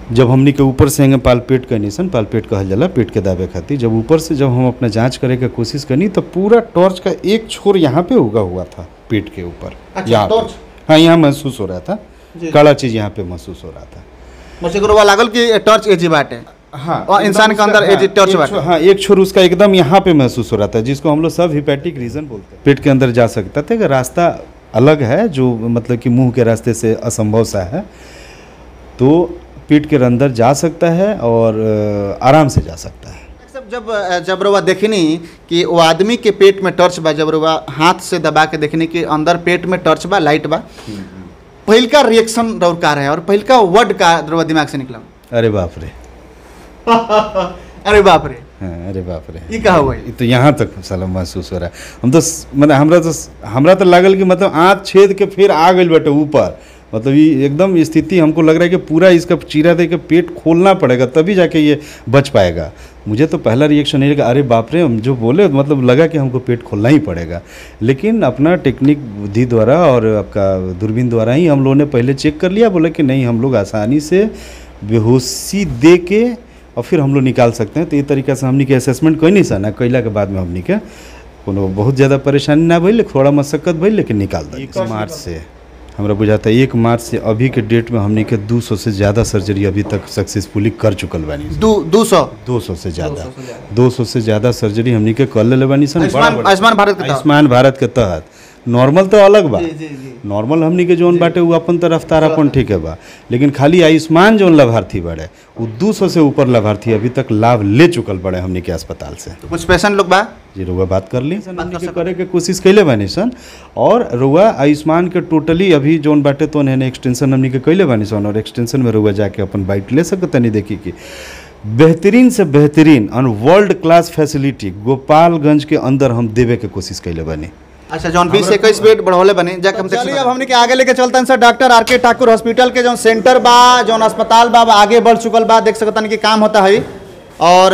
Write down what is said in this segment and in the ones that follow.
जब हमनी के ऊपर से हंगे पालपेट करनी सन, पालपेट कहल जाला पेट के दाबे खातिर, जब ऊपर से जब हम अपना जांच करे के कोशिश करनी तो पूरा टॉर्च का एक छोर यहाँ पे उगा हुआ था पेट के ऊपर। अच्छा, यहाँ टॉर्च? हाँ, यहाँ महसूस हो रहा था, काला चीज यहाँ पे महसूस हो रहा था। मुझे गुरुवा लागल कि टॉर्च एजी बाटे। हाँ, और इंसान के अंदर एजी टॉर्च बाटे। हाँ, एक छोर उसका एकदम यहाँ पे महसूस हो रहा था, जिसको हम लोग सब हिपैटिक रीजन बोलते हैं। पेट के अंदर जा सकता था कि रास्ता अलग है, जो मतलब कि मुंह के रास्ते से असंभव सा है, तो पेट के अंदर जा सकता है और आराम से जा सकता है। जब रउआ देखनी कि वो आदमी के पेट में टॉर्च बा, जब रउआ हाथ से दबा के देखनी कि अंदर पेट में टॉर्च बा, लाइट बा, पहिल का रिएक्शन रउर का रहे और पहिल का वर्ड का रउआ दिमाग से निकला? अरे बाप रे। अरे बाप रे। हाँ, अरे बाप रे, ये कहा हुआ है? तो यहाँ तक साला महसूस हो रहा है। हम तो मतलब हमरा तो लागल कि मतलब आँख छेद के फिर आ गई बटे ऊपर, मतलब ये एकदम स्थिति हमको लग रहा है कि पूरा इसका चीरा दे के पेट खोलना पड़ेगा तभी जाके ये बच पाएगा। मुझे तो पहला रिएक्शन नहीं लगा, अरे बाप रे, हम जो बोले मतलब लगा कि हमको पेट खोलना ही पड़ेगा, लेकिन अपना टेक्निक बुद्धि द्वारा और आपका दूरबीन द्वारा ही हम लोगों ने पहले चेक कर लिया, बोले कि नहीं हम लोग आसानी से बेहोशी दे के और फिर हम लोग निकाल सकते हैं। तो ये तरीका से हमनी के असेसमेंट कोई नहीं सा ना कैला के बाद में हमनी के कोनो बहुत ज़्यादा परेशानी ना भइल, थोड़ा मशक्कत भइल, लेकिन निकाल दी। 1 मार्च से हमरा बुझाता है 1 मार्च से अभी के डेट में हमनी के 200 से ज़्यादा सर्जरी अभी तक सक्सेसफुली कर चुकल बानी। 200 से ज़्यादा 200 से ज़्यादा सर्जरी हमनी के कर ले बानी सन। आयुष्मान भारत के तहत नॉर्मल तो अलग बा, नॉर्मल हमनी के जोन बाटे वो अपन तो रफ्तार अपन ठीक है बा, लेकिन खाली आयुष्मान जोन लाभार्थी बड़े वो 200 से ऊपर लाभार्थी अभी तक लाभ ले चुकल बड़े हमनी के अस्पताल से। तो कुछ पेशेंट लोग बा जी रुआ बात कर ली हमनी के करे के कोशिश कैले बानी सन, और रुआ आयुष्मान के टोटली अभी जोन बाटे तो ने एक्सटेंशन हमनी के कैले बानी सन, और एक्सटेंशन में रुआ जाके अपन बाइट ले सकते नहीं। देखी कि बेहतरीन से बेहतरीन और वर्ल्ड क्लास फैसिलिटी गोपालगंज के अंदर हम देवे के कोशिश कैले बानी। अच्छा, जौन 20 से 21 बेड बढ़ौले बने जाके हम चलिए अब हमने के आगे लेके चलते हैं sir. Doctor R K. Thakur hospital के जौन सेंटर बा, जौन अस्पताल बा, आगे बढ़ चुकल बा, देख सकतन कि काम होता है, और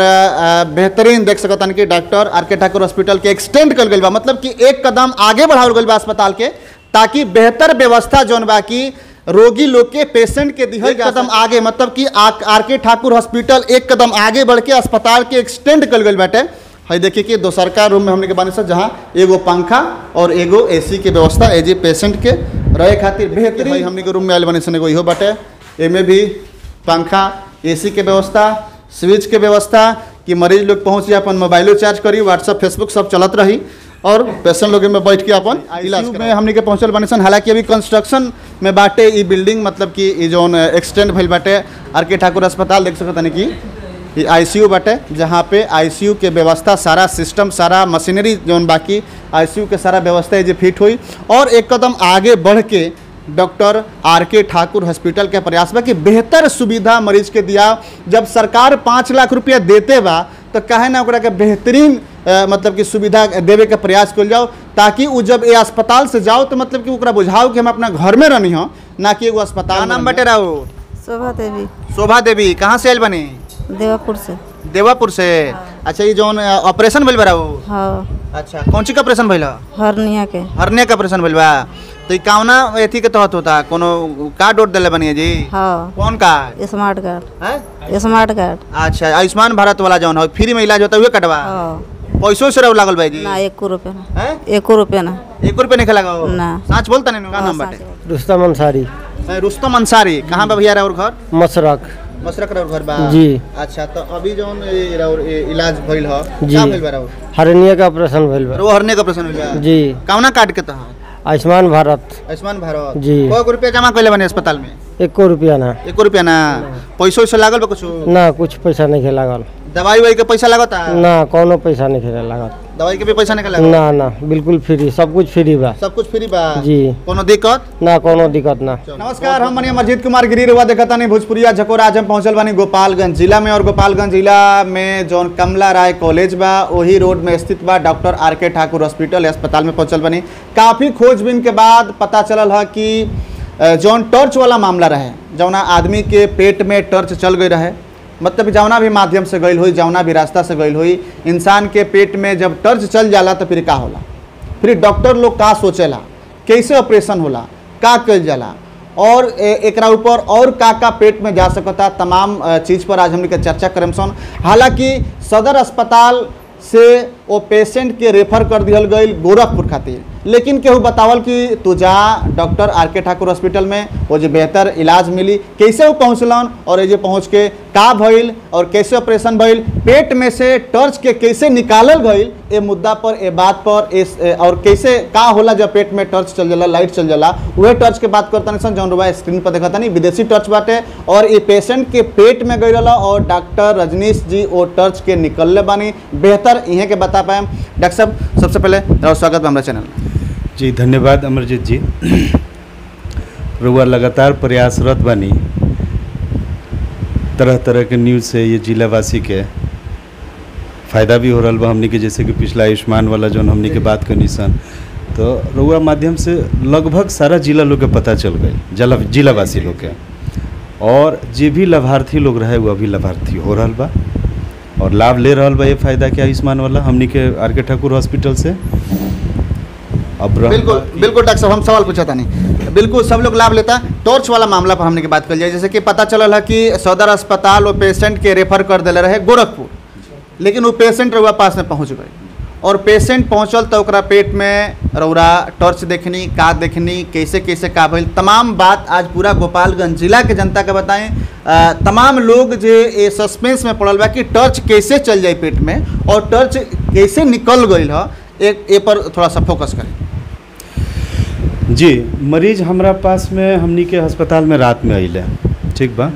बेहतरीन देख सकतन कि डॉक्टर आर.के. ठाकुर हॉस्पिटल के एक्सटेंड कर गई बा, मतलब कि एक कदम आगे बढ़ावल गई बा अस्पताल के, ताकि बेहतर व्यवस्था जौन बा कि रोगी लोग के पेशेंट के दिहल कदम आगे, मतलब कि आर.के. ठाकुर हॉस्पिटल एक कदम आगे बढ़ के अस्पताल के एक्सटेंड कर गई बाटे। है देखिए कि दोसर का रूम में हमने के बानी सर, जहाँ एगो पंखा और एगो एसी के व्यवस्था एजे पेशेंट के रहे खातिर बेहतरीन हमने के रूम में आयल बनी सन। एगो इहो बाटे, एमे भी पंखा, एसी के व्यवस्था, स्विच के व्यवस्था कि मरीज लोग पहुँची अपन मोबाइलो चार्ज करी, व्हाट्सअप फेसबुक सब चलत रही, और पेशेंट लोग में बैठ के अपन इलाज में हमने के पहुँचल बनी सन। हालांकि अभी कंस्ट्रक्शन में बाटे ई बिल्डिंग, मतलब कि ई जोन एक्सटेंड भइल बाटे आर.के. ठाकुर अस्पताल, देख सकत कि ये आईसीयू बाटे, जहाँ पे आईसीयू के व्यवस्था, सारा सिस्टम, सारा मशीनरी जोन बाकी आईसीयू के सारा व्यवस्था ये फिट हुई, और एक कदम आगे बढ़ के डॉक्टर आर.के. ठाकुर हॉस्पिटल के प्रयास बा कि बेहतर सुविधा मरीज के दिया। जब सरकार 5 लाख रुपया देते बा तो काहे ना ओकरा के बेहतरीन मतलब कि सुविधा देवे के प्रयास कल जाओ, ताकि वो जब ये अस्पताल से जाओ तो मतलब कि ओकरा बुझाओ कि हम अपना घर में रहनी हो, ना कि एगो अस्पताल। नाम बटे रहो? शोभा देवी। शोभा देवी कहाँ से आयल बनी? देवापुर से। देवापुर से। अच्छा, ये जोन ऑपरेशन भइल बा? हाँ। अच्छा, कौन सी का ऑपरेशन भइल? हर्निया के। हर्निया का ऑपरेशन भइल बा। तो कौना एथी के तहत होता? कोनो कार्ड उठ दिले बनी है जी? हाँ। कौन card? Smart card. Smart card. अच्छा, आयुष्मान भारत वाला जौन है फ्री में इलाज होता है, कटवा? पैसों से रहो लागल भाई जी? ना, 1 रुपया ना। 1 रुपया ना। 1 रुपया नहीं लगा ना। सच बोलता नहीं? का नाम बाटे? रुस्तम अंसारी। रुस्तम अंसारी। कहाँ पे भैया और घर? मसरक रहो घर बा जी। अच्छा, तो अभी जौन इलाज भइल ह जी, हर्निया का ऑपरेशन भइल बा। वो हर्निया का ऑपरेशन भइल बा जी। कौना कार्ड के तहत? आयुष्मान भारत। आयुष्मान भारत जी। कौ रुपया जमा कैले बने अस्पताल में? 1 रुपया ना। 1 रुपया ना। पैसों से लागल बा कुछ? ना, कुछ पैसा नहीं लागल। दवाई वाई के पैसा लागता? ना, कोनो पैसा नहीं लागत। दवाई के भी पैसा नहीं लागल? ना ना, बिल्कुल फ्री, सब कुछ फ्री बा। सब कुछ फ्री बा जी। कोनो दिक्कत ना? कोनो दिक्कत ना। नमस्कार, हम अमरजीत कुमार गिरी रुआ देखता नहीं भोजपुरिया झकोरा। आज हम पहुंचल बानी गोपालगंज जिला में, और गोपालगंज जिला में जौन कमला राय कॉलेज बा वही रोड में स्थित बा डॉक्टर आर.के. ठाकुर हॉस्पिटल अस्पताल में पहुंचल बानी। काफ़ी खोजबीन के बाद पता चलल है कि जौन टॉर्च वाला मामला रहे, जौना आदमी के पेट में टॉर्च चल गई रहे, मतलब जौना भी माध्यम से गई हुई, जौना भी रास्ता से गई हुई, इंसान के पेट में जब टॉर्च चल जाला तो फिर का होला, फिर डॉक्टर लोग का सोचेला, कैसे ऑपरेशन होला, का कल जाला, और एकरा ऊपर और का पेट में जा सकता तमाम चीज़ पर आज हमने के चर्चा करें सन। हालांकि सदर अस्पताल से वो पेशेंट के रेफर कर दिया गई गोरखपुर खातिर, लेकिन केहू बतावल कि तू जा डॉक्टर आर.के. ठाकुर हॉस्पिटल में वो जो बेहतर इलाज मिली। कैसे वो पहुँचलन और ये पहुँच के का भइल और कैसे ऑपरेशन भइल, पेट में से टर्च के कैसे निकालल गई, ये मुद्दा पर ये बात पर और कैसे का होला जब पेट में टर्च चल जाला, लाइट चल जाला, वह टर्च के बात करता नहीं जौन रुआ स्क्रीन पर देखा नहीं विदेशी टर्च बाटे और ये पेशेंट के पेट में गई रहा और डॉक्टर रजनीश जी वो टर्च के निकलने बानी बेहतर इहें के बता पाए। डॉक्टर साहब सबसे पहले स्वागत है हमारे चैनल। जी धन्यवाद अमरजीत जी। रुआ लगातार प्रयासरत बानी तरह तरह के न्यूज़ से ये जिलावासी के फ़ायदा भी हो रहा बा हमनी के, जैसे कि पिछला आयुष्मान वाला जो हमनी के बात करनी सन, तो रुआ माध्यम से लगभग सारा जिला लोग के पता चल गई, जिलावासी लोग के, और जे भी लाभार्थी लोग रहे वो अभी लाभार्थी हो रहा बा और लाभ ले रहा बा ये फ़ायदा के आयुष्मान वाला हमनी के आर.के. ठाकुर हॉस्पिटल से। अब बिल्कुल बिल्कुल डॉक्टर साहब हम सवाल पूछा था नहीं, बिल्कुल सब लोग लाभ लेता। टॉर्च वाला मामला पर हमने की बात कर लिया, जैसे कि पता चला है कि सदर अस्पताल वो पेशेंट के रेफर कर दिले रहे गोरखपुर, लेकिन वो पेशेंट रउआ पास में पहुंच गए और पेशेंट पहुंचल तो ओकरा पेट में रउरा टॉर्च देखनी, का देखनी, कैसे कैसे का भइल, तमाम बात आज पूरा गोपालगंज जिला के जनता के बताएं। तमाम लोग जो ये सस्पेंस में पड़ल बा कि टॉर्च कैसे चल जाए पेट में और टॉर्च कैसे निकल गई है, ए पर थोड़ा सा फोकस करें। जी, मरीज हमारा पास में हमनी के अस्पताल में रात में अइले, ठीक बा।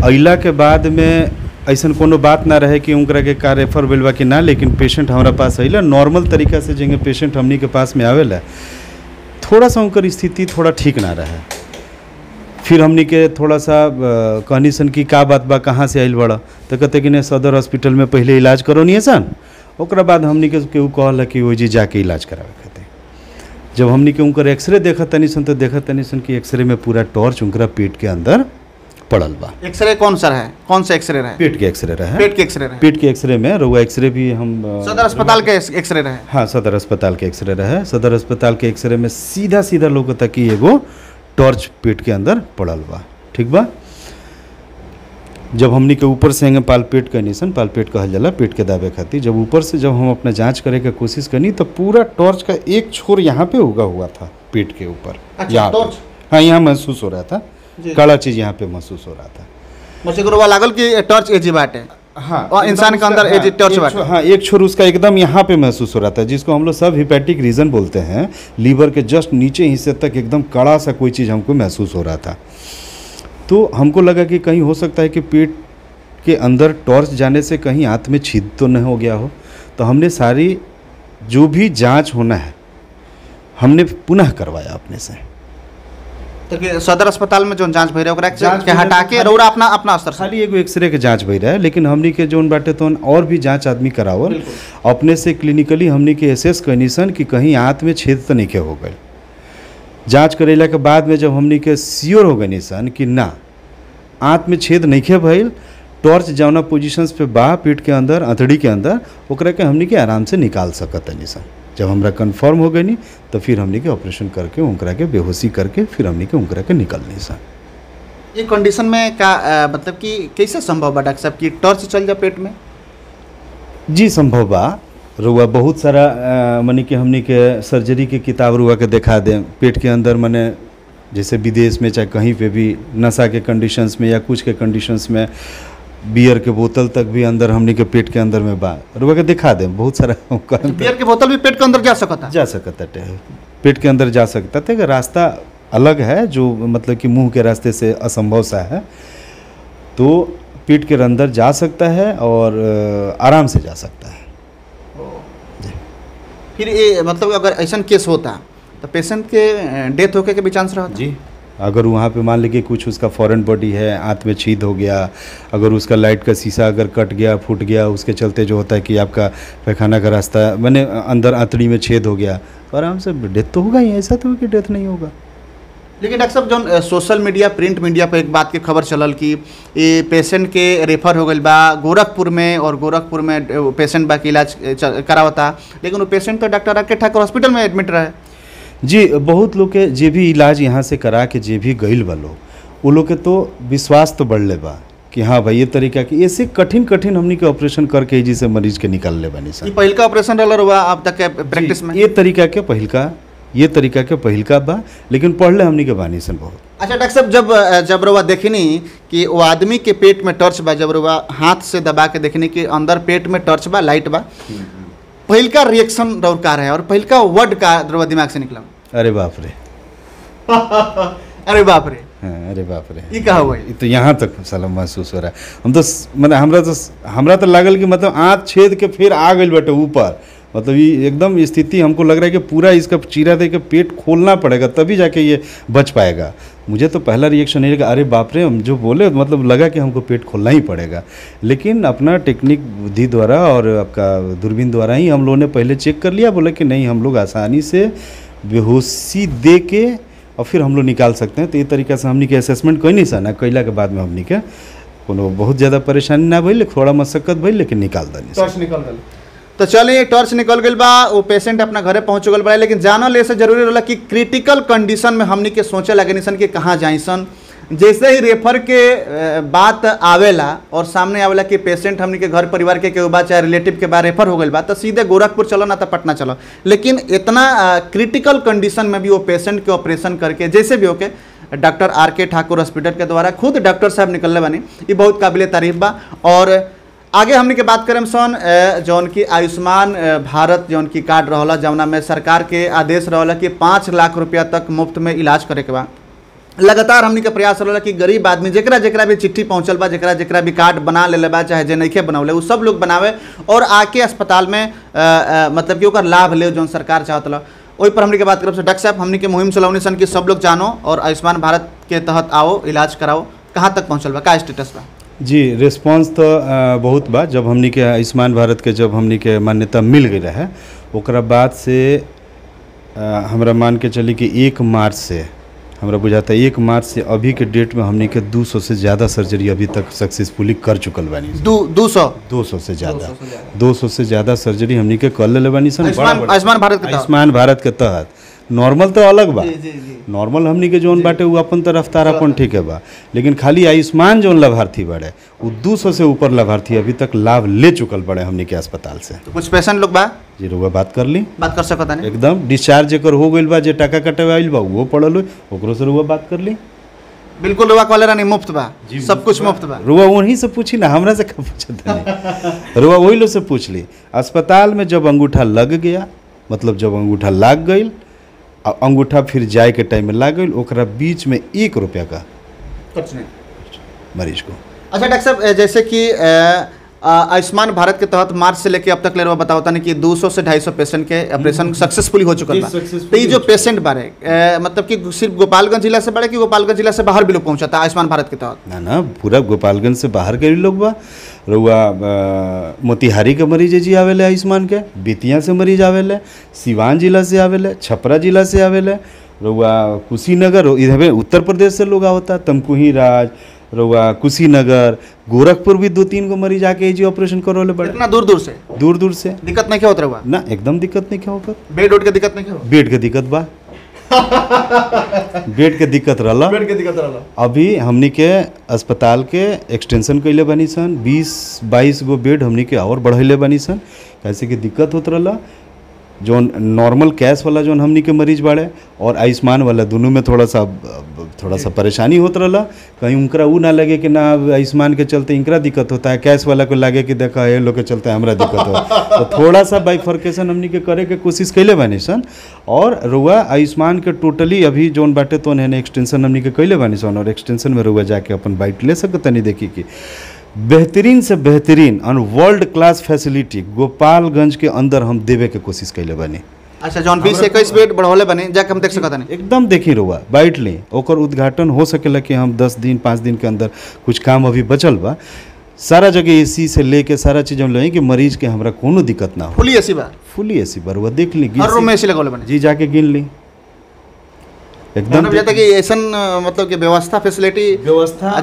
अइला के बाद में ऐसा कोनो बात ना रहे कि उनकरा के का रेफर भेल बा कि ना, लेकिन पेशेंट हमारा पास अइला नॉर्मल तरीका से, जेंगे पेशेंट हमनी के पास में आवेला, थोड़ा सा उनकर स्थिति थोड़ा ठीक ना रहे। फिर हमनी के थोड़ा सा कहनी सन कि का बात बा, कहाँ से आइल बड़ा, तो कहते कि नहीं सदर हॉस्पिटल में पहले इलाज करो नहीं सन, ओकरा बाद हमनी के केहू कहला कि वो जी जाके इलाज करावे खातिर। जब हमनी के उनकर एक्सरे देखा तनी सन तो देखा तनी सन कि एक्सरे में पूरा टॉर्च उनकरा पेट के अंदर पड़ल बा। एक्सरे कौन सा है, कौन सा एक्सरे रहे? पेट के एक्सरे रहे। पेट के एक्सरे रहे। पेट के एक्सरे में रुआ एक्सरे भी हम सदर अस्पताल के एक्सरे रहे। हाँ, सदर अस्पताल के एक्सरे रहे। सदर अस्पताल के एक्सरे में सीधा सीधा लोग तक कि एगो टॉर्च पेट के अंदर पड़ल बा, ठीक बा। जब हमनी के ऊपर से हंगे पालपेट करनी सन, पालपेट कहल जाला पेट के दाबे खातिर, जब ऊपर से जब हम अपना जांच करे के कोशिश करनी तो पूरा टॉर्च का एक छोर यहाँ पे उगा हुआ था पेट के ऊपर। अच्छा, टॉर्च? हाँ, यहाँ महसूस हो रहा था, काला चीज यहाँ पे महसूस हो रहा था। मुझे गुरुवा लागल कि टॉर्च एजी बाटे। हाँ, और इंसान के अंदर एजी टॉर्च बाटे। हाँ, एक छोर उसका एकदम यहाँ पे महसूस हो रहा था, जिसको हम लोग सब हिपैटिक रीजन बोलते हैं। लीवर के जस्ट नीचे हिस्से तक एकदम कड़ा सा कोई चीज़ हमको महसूस हो रहा था। तो हमको लगा कि कहीं हो सकता है कि पेट के अंदर टॉर्च जाने से कहीं हाथ में छीद तो नहीं हो गया हो। तो हमने सारी जो भी जांच होना है हमने पुनः करवाया अपने से। तो सदर अस्पताल में जो जांच भई रहे ओकरा के हटा के रउरा अपना स्तर से खाली एगो एक्सरे के जांच भई रहा है, लेकिन हमनी के जोन बाटे तो और भी जांच आदमी करावल अपने से क्लिनिकली हमनी के एसेस करनी सन कि कहीं हाथ में छेद तो नहीं के हो गए। जांच करेला के बाद में जब हमनी के श्योर हो गई सन कि ना आँत में छेद नहीं के भइल, टॉर्च जौना पोजीशंस पे बा पेट के अंदर अंतड़ी के अंदर, ओकरा के हमनी के आराम से निकाल सकत नहीं सन। जब हमरा कंफर्म हो गई नहीं तो फिर हमनी के ऑपरेशन करके उनकरा के बेहोशी करके फिर हमनी के उनकरा के निकल नहीं सन। ये कंडीशन में का मतलब कि कैसे संभव बा डॉक्टर साहब कि टॉर्च चल जाए पेट में? जी संभव बा। रुआ बहुत सारा मने कि हमनी के सर्जरी के किताब रुआ के दिखा दें पेट के अंदर, मने जैसे विदेश में चाहे कहीं पे भी नशा के कंडीशंस में या कुछ के कंडीशंस में बियर के बोतल तक भी अंदर हमनी के पेट के अंदर में बा, रुआ के दिखा दें बहुत सारा। बियर के बोतल भी पेट के अंदर जा सकता है, पेट के अंदर जा सकता है। रास्ता अलग है जो मतलब कि मुंह के रास्ते से असंभव सा है, तो पेट के अंदर जा सकता है और आराम से जा सकता है। फिर ये मतलब अगर ऐसा केस होता तो पेशेंट के डेथ होके के भी चांस रहता? जी, अगर वहाँ पे मान लीजिए कुछ उसका फॉरेन बॉडी है, आंत में छीद हो गया, अगर उसका लाइट का शीशा अगर कट गया फूट गया, उसके चलते जो होता है कि आपका पैखाना का रास्ता मैंने अंदर आंतड़ी में छेद हो गया, तो आराम से डेथ तो होगा ही, ऐसा तो कि डेथ नहीं होगा। लेकिन डॉक्टर साहब जो सोशल मीडिया प्रिंट मीडिया पर एक बात की खबर चलल कि ये पेशेंट के रेफर हो गई बा गोरखपुर में और गोरखपुर में पेशेंट बा के इलाज करावता, लेकिन वो पेशेंट तो डॉक्टर आर.के. ठाकुर हॉस्पिटल में एडमिट रहे। जी बहुत लोग के जे भी इलाज यहाँ से करा के जे भी गईल बा लोग, वो लोग के तो विश्वास तो बढ़ले बा कि हाँ भाई ये तरीका की ऐसे कठिन कठिन हमनी के ऑपरेशन करके जी से मरीज के निकाल ले बनी ई सन। पहिल का ऑपरेशन रहल हुआ अब तक के प्रैक्टिस में? ये तरीका के पहिलका बा, लेकिन पढ़ले हमनी के बानी सन बहुत। अच्छा डॉक्टर साहब, जब रउआ देखनी कि वो आदमी के पेट में टर्च बा, जब रउआ हाथ से दबा के देखनी कि अंदर पेट में टर्च बा, लाइट बा, पहिल का रिएक्शन रउआ का रहे और पहिल का वर्ड का रउआ दिमाग से निकला? अरे बाप रे अरे बाप रे, हाँ, अरे बाप रे, ये कहा हुआ ये तो यहाँ तक साला महसूस हो रहा है। हम तो मतलब हमरा तो लागल कि मतलब आँख छेद के फिर आ गई बटे ऊपर, मतलब ये एकदम स्थिति हमको लग रहा है कि पूरा इसका चीरा दे के पेट खोलना पड़ेगा तभी जाके ये बच पाएगा। मुझे तो पहला रिएक्शन ये लगा, अरे बाप रे, हम जो बोले मतलब लगा कि हमको पेट खोलना ही पड़ेगा, लेकिन अपना टेक्निक बुद्धि द्वारा और आपका दूरबीन द्वारा ही हम लोगों ने पहले चेक कर लिया, बोले कि नहीं हम लोग आसानी से बेहोशी दे के और फिर हम लोग निकाल सकते हैं। तो ये तरीका से हमनी के असेसमेंट कोई नहीं सा कैला के बाद में हमनी के कोनो बहुत ज़्यादा परेशानी ना भइल, थोड़ा मशक्कत भइल, लेकिन निकाल दनी। टॉर्च निकल गई तो चलिए, टॉर्च निकल गई बा, वो पेशेंट अपना घरे पहुँच गल बा, लेकिन जानल ऐसे जरूरी रहला कि क्रिटिकल कंडीशन में हमनी के सोचे लगे निसन कि कहाँ जाइसन। जैसे ही रेफर के बात आवेला और सामने आवेला कि पेशेंट हमनी के घर परिवार के केहू बा चाहे रिलेटिव के बा रेफर हो गई बा, तो सीधे गोरखपुर चलो ना तो पटना चलो। लेकिन इतना क्रिटिकल कंडीशन में भी वो पेशेंट के ऑपरेशन करके जैसे भी होके डॉक्टर आर.के. ठाकुर हॉस्पिटल के द्वारा खुद डॉक्टर साहब निकलने बनी, ये बहुत काबिल तारीफ बा। और आगे हमने के बात करें सन जौन की आयुष्मान भारत जौन की कार्ड रहला, जौना में सरकार के आदेश रहला कि 5 लाख रुपया तक मुफ्त में इलाज करे के बा। लगातार हमने के प्रयास रहला कि गरीब आदमी जेकरा भी चिट्ठी पहुंचल बा, जेकरा भी कार्ड बना ले बा, चाहे जे नइखे बनौले, वो सब लोग बनावे और आके अस्पताल में मतलब कि ओकर लाभ ले जौन सरकार चाहत ला। वही पर हमने के बात करब से डॉक्टर साहब, हमने के मुहिम चलावनी सन कि सब लोग जानो और आयुष्मान भारत के तहत आओ इलाज कराओ, कहाँ तक पहुँचल बा, का स्टेटस बा? जी रिस्पांस तो बहुत बा। जब हमनी के आयुष्मान भारत के जब हमनी के मान्यता मिल गई रहे, ओकरा बाद से हमरा मान के चली कि 1 मार्च से हमरा बुझाता है 1 मार्च से अभी के डेट में हमनी के 200 से ज़्यादा सर्जरी अभी तक सक्सेसफुली कर चुकल बानी। 200 से ज़्यादा 200 से ज़्यादा सर्जरी हमनी के कर ले बानी सन आयुष्मान भारत के तहत। नॉर्मल तो अलग बा, नॉर्मल हमनी के जोन बाटे वो अपन तो रफ्तार अपन ठीक है बा, लेकिन खाली आयुष्मान जोन लाभार्थी बड़े वो 200 से ऊपर लाभार्थी अभी तक लाभ ले चुकल बड़े हमनी के अस्पताल से। तो कुछ पेशेंट लोग बा जी रुआ बात कर ली, बात कर सकता नहीं एकदम डिस्चार्ज जेकर हो गइल बा, जे टाका कटवाइल बा वो पड़ल हो, ओकरो से रुआ बात कर ली। बिल्कुल रुआ कॉलेरा नहीं, मुफ्त बा, सब कुछ मुफ्त बा। रुआ वहीं से पूछी ना, हमरा से कब पूछत नहीं, रुआ वही लोग से पूछ ली। अस्पताल में जब अंगूठा लग गया, मतलब जब अंगूठा लग गई, अंगूठा फिर जाए के टाइम में लग गई, ओकरा बीच में 1 रुपया का कुछ नहीं मरीज को। अच्छा डॉक्टर साहब, जैसे कि आयुष्मान भारत के तहत मार्च से लेके अब तक ले बताओ था कि 200 से 250 पेशेंट के ऑपरेशन सक्सेसफुली हो चुका है। तो ये जो पेशेंट बारे मतलब कि सिर्फ गोपालगंज जिला से बारे कि गोपालगंज जिला से बाहर भी लोग पहुंचा था आयुष्मान भारत के तहत? ना पूरा गोपालगंज से बाहर के भी लोग बा। रुआ मोतिहारी के मरीज जी आवेले आयुष्मान के, बेतिया से मरीज आवेले, सिवान जिला से आवेले, छपरा जिला से आवेले, रुआ कुशीनगर, इधर उत्तर प्रदेश से लोग आवता, तमकुही राज, रुआ कुशीनगर, गोरखपुर भी 2-3 को मरीज आके जी ऑपरेशन करवाले बड़े। इतना दूर दूर से दिक्कत नहीं क्या होता रहा ना, एकदम दिक्कत नहीं क्या होता। बेड उठ के दिक्कत नहीं क्या? बेड के दिक्कत बा बेड के दिक्कत रहला। अभी हमनी के अस्पताल के एक्सटेंशन कैले बनी सन, 20-22 गो बेड हमनी के और बढ़ैले बनी सन, कैसे कि दिक्कत होत रहला। जोन नॉर्मल कैश वाला जोन हमनी के मरीज बाड़े और आयुष्मान वाला दोनों में थोड़ा सा परेशानी होत रहला। कहीं उनकरा वो ना लगे कि ना आयुष्मान के चलते इनकरा दिक्कत होता है, कैश वाला को लगे कि देखा ये लोग के चलते हमरा दिक्कत हो, तो थोड़ा सा बाइफर्केशन हमनी के करे के कोशिश कैले बानी सन। और रुआ आयुष्मान के टोटली अभी जोन बाटे तो है एक्सटेंशन हमनी के कैले बानी सन, और एक्सटेंशन में रुआ जाके अपन बाइट ले सकता नहीं। देखी कि बेहतरीन से बेहतरीन और वर्ल्ड क्लास फैसिलिटी गोपालगंज के अंदर हम देवे के कोशिश कैले बनी। अच्छा, जौन 20 से 21 बेड बढ़ौले बने जाके हम देख सकता नहीं? एकदम देखी रुआ बाइट ली, ओकर उद्घाटन हो सकेला कि हम 10 दिन 5 दिन के अंदर, कुछ काम अभी बचल बा। सारा जगह एसी से लेके सारा चीज हम लें कि मरीज के हमरा कोनो दिक्कत ना हो। फुली एसी बा? फुली एसी बा, रुआ देख ली, हर रूम में एसी लगौले बने जी, जाके गिन ली एकदम। जैसे कि ऐसन मतलब कि व्यवस्था फैसिलिटी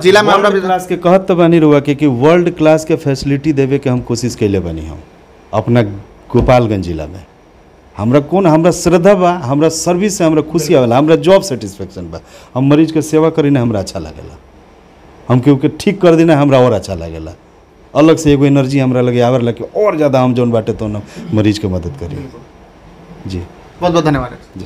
जिला में वर्ल्ड क्लास के कहत तो बनी रुआ कि वर्ल्ड क्लास के फैसिलिटी देवे के हम कोशिश कैले बनी हम अपना गोपालगंज जिला में। हमरा कौन हमरा श्रद्धा बा, हमरा सर्विस से हमरा खुशी आवेला, हमरा जॉब सेटिस्फेक्शन बा। हम मरीज के सेवा करी ना हमरा अच्छा लागेला, हम केहू के ठीक कर देना हमरा और अच्छा लागेला। अलग से एगो एनर्जी हमरा लगे आवेला कि और ज़्यादा हम जौन बाटे तो ना मरीज के मदद करी। जी बहुत बहुत धन्यवाद। जी।